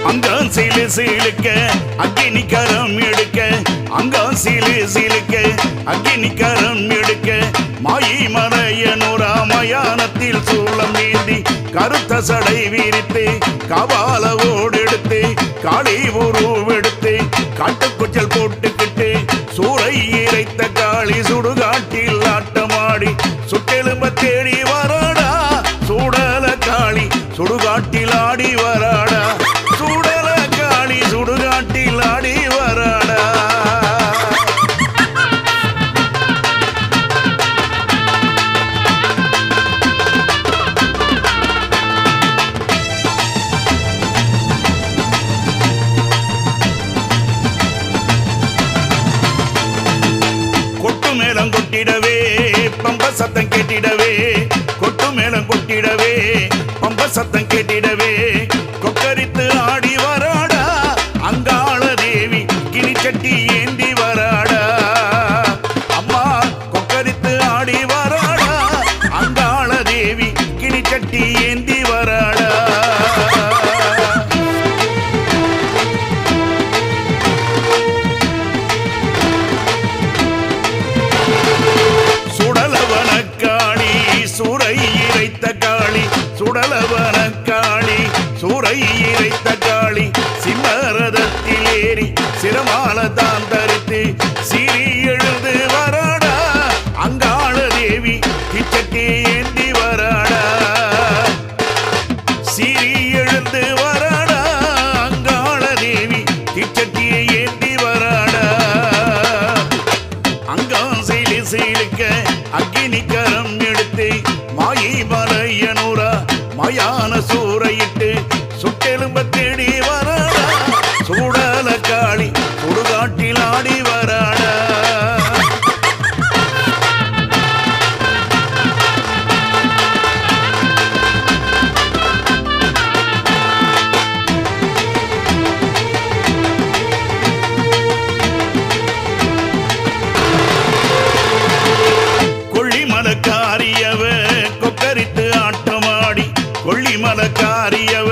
அங்கான் seal சீலுக்க அக்கினி கரம் எடுக்க அங்கான் seal சீலுக்க அக்கினி கரம் எடுக்க மாயி மலையனூரா மயானத்தில் சூளம் நீந்தி கருத்த சடை விரித்து கபால ஓடெடுத்து காளி உருவெடுத்து காட்டுக்குச்சல் போட்டுக்கிட்டு சூறை இறைத்த காளி சுடுகாட்டில் ஆட்டமாடி சுட்டெலும்ப தேடி வராடா சூடல காளி சுடுகாட்டில் ஆடி வராடா சூடல காளி சுடுகாட்டில் ஆடி வராடா கொட்டு மேளம் கொட்டிடவே பம்ப சத்தம் கேட்டிடவே கொட்டு மேளம் கொட்டிடவே பம்ப சத்தம் கேட்டிடவே கொக்கரித்து ஆடி வராடா அங்காள தேவி கிளிச்சட்டி ஏந்தி வராடா அம்மா கொக்கரித்து ஆடி வராடா அங்காள தேவி கிளிச்சட்டி ஏந்தி வராடா சுடலவன காளி சூறை இறைத்த காளி சுடலவன காளி சூறை இறைத்த காளி சிம்மரதத்தில் ஏறி சிரமால தான் தரித்து சிறி எழுந்து வராடா அங்காள தேவி கிச்சட்டி ஏந்தி வராடா சிறி எழுந்து வராடா அங்காள தேவி கிச்சட்டியை ஏந்தி வராடா அங்கான் சீலு சீலுக்க அக்கினி கரம் எடுத்து மாயி மலையனூரா மயான சூறையிட்டு சுட்டெலும்ப தேடி வராடா சூடல காளி சுடுகாட்டில் ஆடி வராடா கொள்ளிமலக்காரியவ கொக்கரித்து ஆட்டமாடி கொள்ளிமலக்காரியவ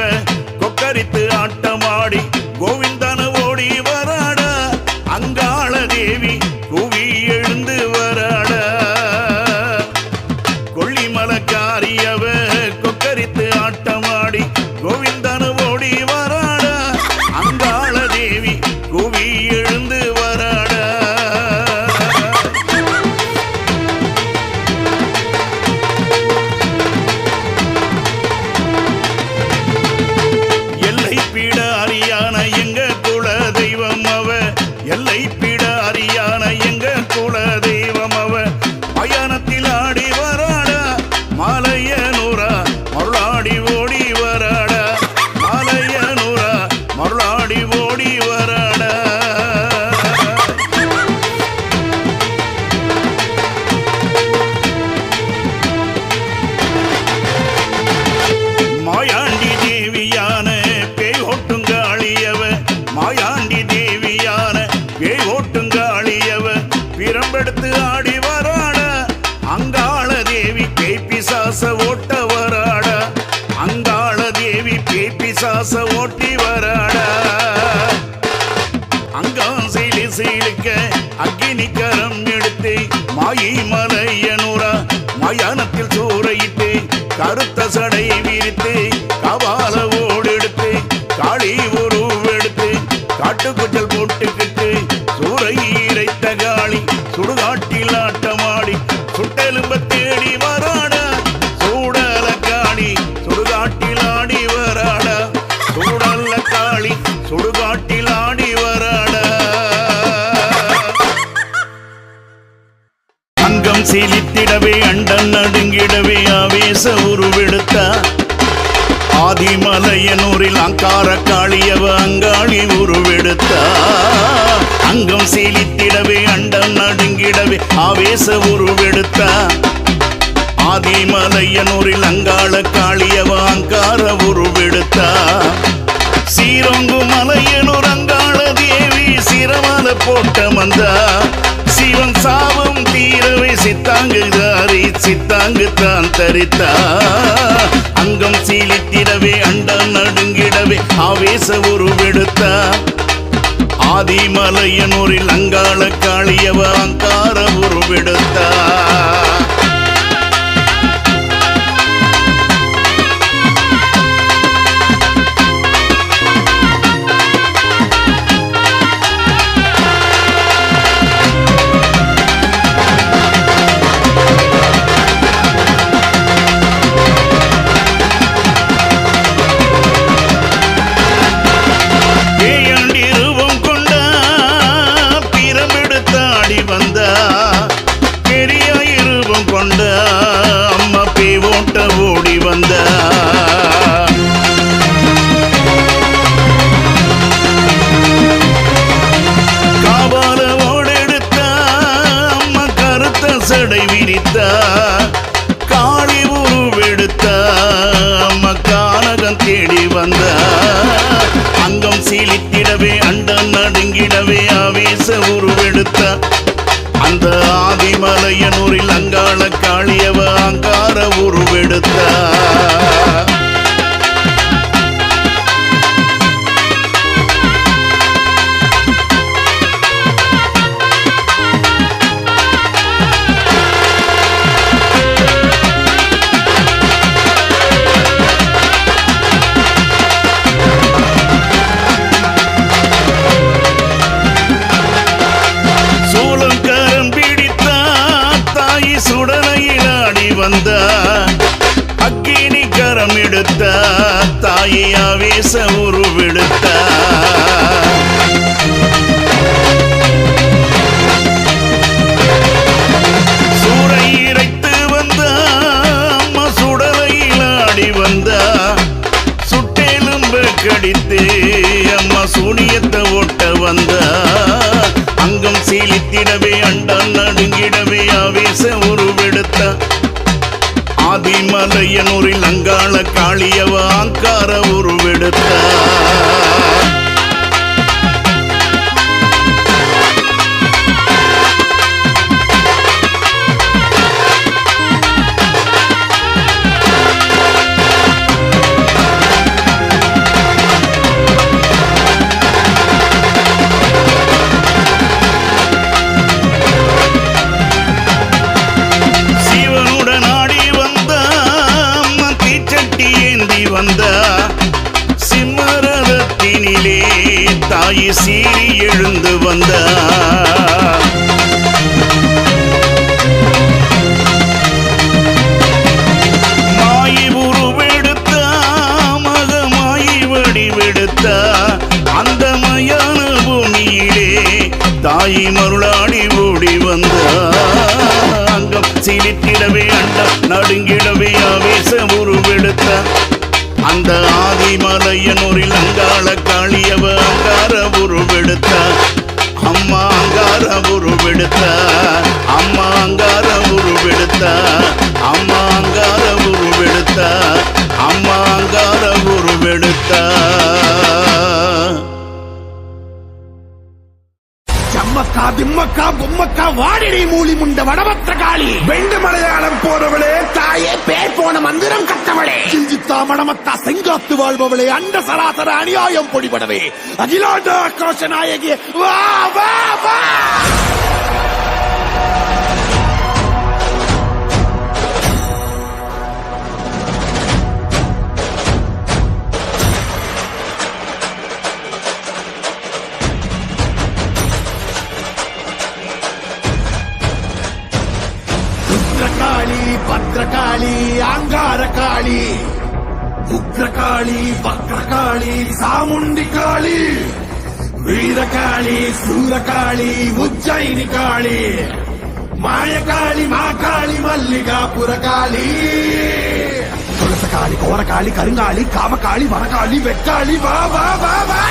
கொக்கரித்து ஆட்டமாடி கோவிந்தன ஓடி வராடா அங்காள தேவி கூவி எழுந்து வராடா கொள்ளிமலக்காரியவ கொக்கரித்து ஆட்டமாடி கோவிந்தன ஓடி வராடா அங்காள தேவி கூவி எழுந்து வராடா எல்லை பீட அரியான எங்க குல தெய்வம் அவ எல்லை பீட அரியான எங்க குல தெய்வம் அவ மயானத்தில் ஆடி வராடா மாலையனூரா மருளாடி ஓடி வராடா மாலையனூரா மருளாடி ஓடி வராடா மாயாண்டி தேவியான பேய் ஓட்டுங்காளியவ மாயாண்டி தேவியான பேய் ஓட்டுங்காளியவ பிரம்பெடுத்து ஆடி வராடா அங்காள தேவி பேய் பிசாச ஓட்ட வராடா அங்காள தேவி பேய் பிசாச ஓட்டி வராடா அங்கான் சீலு சீலுக்க அக்கினி கரம் எடுத்து மாயி மலையனூரா மயானத்தில் சூறையிட்டு கருத்த சடை விரித்து கபால ஓடெடுத்து காளி உருவெடுத்து காட்டுக்குச்சல் போட்டுக்கிட்டு சூறை இறைத்த காளி சுடுகாட்டில் ஆட்டமாடி சுட்டெலும்ப தேடி வராடா சூடல காளி சுடுகாட்டில் ஆடி வராடா சூடல்ல காளி சுடுகாட்டில் ஆடி வராடா அங்கம் சீலித்திடவே அண்டன் நடுங்கிடவே ஆவேச உருவெடுத்தா ஆதிமலையனூரில் அங்கார காளியவ அங்காளி உருவெடுத்தா அங்கம் சீலித்திடவே அண்டம் நடுங்கிடவே ஆவேச உருவெடுத்தா ஆதிமலையனூரில் அங்காள காளியவ அங்கார உருவெடுத்தா சீரொங்கு மலையனூர் அங்காள தேவி சிரமல போட்ட மந்தா சிவன் சாபம் தீரவே சித்தாங்கு தாரி சித்தாங்கு தான் தரித்தா அங்கம் சீலித்திடவே அண்டம் நடுங்கிடவே ஆவேச உருவெடுத்தா ஆதிமலையனூரில் அங்காள காளியவ அங்கார உருவெடுத்தா ஓடி வந்த காபால ஓடெடுத்த அம்மா கருத்த சடை விரித்த காளி உருவெடுத்த அம்மா கானகம் தேடி வந்த அங்கம் சீலித்திடவே அண்டம் நடுங்கிடவே ஆவேச உருவெடுத்த அந்த ஆதிமலையனூரில் அங்காள காளியவ அங்கார உருவெடுத்தா வந்த அக்கினி கரம் எடுத்த தாயை ஆவேச உருவெடுத்த சூறை இறைத்து வந்த அம்மா சுடலையில் ஆடி வந்த சுட்டெலும்பு கடித்து அம்மா சூனியத்தை ஓட்ட வந்த அங்கம் சீலித்திடவே அண்டம் நடுங்கிடவே ஆவேச உருவெடுத்த ஆதிமலையனூரில் அங்காள காளியவ அங்கார உருவெடுத்த சிம்மரதத்தினிலே தாய் சீறி எழுந்து வந்த மாயி உருவெடுத்த மகமாயி வடிவெடுத்த அந்த மயான பூமியிலே தாய் மருளாடி ஓடி வந்த அங்கம் சீலித்திடவே அண்டம் நடுங்கிடவே ஆவேச உருவெடுத்த அந்த ஆதிமலையனூரில் அங்காள காளியவ அங்கார உருவெடுத்த அம்மா அங்கார உருவெடுத்த அம்மா அங்கார உருவெடுத்த அம்மா அங்கார உருவெடுத்த அம்மா அங்கார உருவெடுத்த அம்மக்கா திம்மக்கா பொம்மக்கா வாடிடை மூலி முண்ட வடபத்திர காளி வெண்டு மலையாளம் போனவளே தாயே பேர் போன மந்திரம் கட்டவளே கிஞ்சித்தா மடமத்தா செங்காத்து வாழ்பவளே அண்ட சராசர அநியாயம் பொடிபடவே அகிலாண்ட ஆக்ரோஷ நாயகி வா வா வா பத்ரகாளி அங்கார காளி உக்ரகாளி வக்ரகாளி சாமுண்டி காளி வீரகாளி சூரகாளி உஜ்ஜயினி காளி மாயகாளி மாகாளி மல்லிகாபுர காளி துளசகாளி கோரகாளி கருங்காளி காமகாளி வனகாளி வெக்காளி வா வா வா வா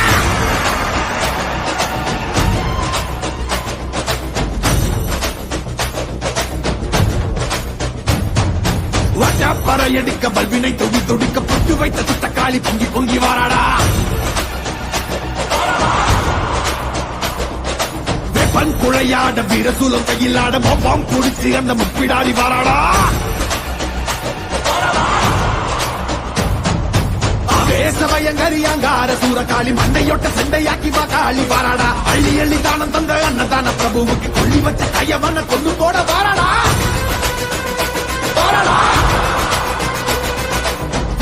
பறையடிக்க பல்வினை தொடி தொடிக்க புட்டு வைத்த சுத்தக்காளி பொங்கி பொங்கி வாராடா வெப்பன் குழையாட வீரசூலம் கையிலாட மொப்பம் குடிச்சு அந்த முப்பிடாடி வாராடா தேச பயங்கரியாங்கார சூரகாளி மண்டையொட்ட சண்டையாக்கி காளி வாராடா அள்ளி அள்ளி தானம் தந்த அன்னதான பிரபுவுக்கு கொள்ளி வச்ச கையவன கொண்டு போட வாராடா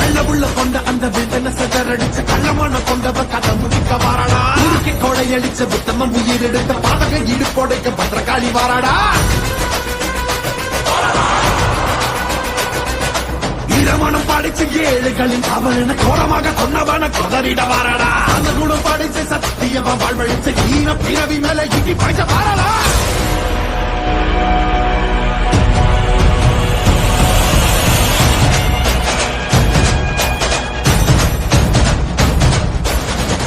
வெள்ளவுள்ள கொண்ட அந்த வில்தன செதறடிச்ச கள்ளமான கொண்டவ கதை முடிக்க வாராடா உருக்கி கொடையடிச்ச புத்தமம் உயிரெடுத்த பாதக இடுப்போடைக்க பத்திரகாளி வாராடா ஈரமனம் படிச்ச ஏழைகளின் அவன கோரமாக கொன்னவன கொதறிட வாராடா அந்த குணம் படிச்ச சத்தியவ வாழ்வழிச்ச ஈன பிறவி மேல இடி பாய்ச்ச வாராடா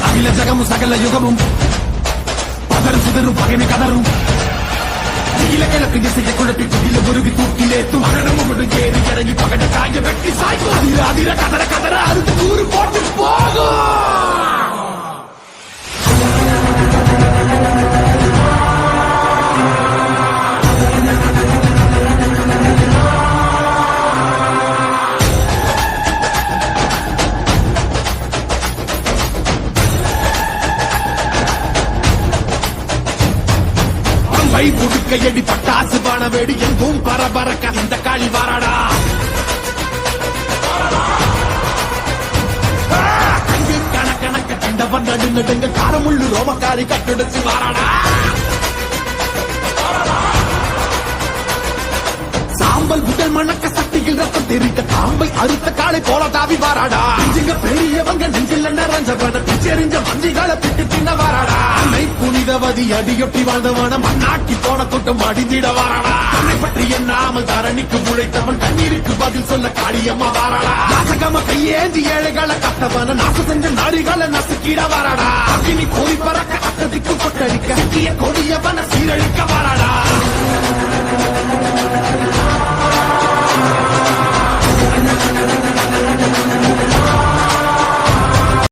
அகில ஜகமும் சகல யுகமும் பதரும் சுதரும் பகைமை கதரும் கிழக்கு திசையை குழப்பி குடில முருகி தூக்கிலேத்தும் மரணமும் ஏறி இறங்கி பகட காய வெட்டி சாய்க்கும் அதிர அதிர கதற கதற அறுத்து கூறு போட்டு போகும் கை புடுக்க எடி பட்டாசு பான வேடி எங்கும் பரபரக்க இந்த காளி வாராடா கண்கு கணக்கணக்க கண்டவன் நடு நடுங்க காரமுள்ளு ரோமக்காரி கட்டுடுச்சு வாராடா சாம்பல் முதல் மணக்க சக்தியில் ரத்தம் தெரிந்த காம்பை அறுத்த காலை போல தாவி வாராடா நெஞ்சுங்க பெரியவங்க நெஞ்சில் நிறைஞ்சவன பிச்செறிஞ்ச மந்திகளை பிட்டு தின்ன வாராடா அன்னை புனிதவதி அடியொட்டி வாழ்ந்தவன மண்ணாக்கி போன கூட்டம் அடிந்திட வாராடா தன்னை பற்றி எண்ணாமல் தரணிக்கு உழைத்தவன் கண்ணீருக்கு பதில் சொல்ல காளியம்மா வாராடா நாசகம கையேந்தி ஏழைகளை கட்டவன நாச செஞ்ச நாரிகளை நசுக்கிட வாராடா அக்கினி கோரி பறக்க அத்ததிக்கு கொட்டடிக்க சிக்கிய கொடியவன சீரழிக்க வாராடா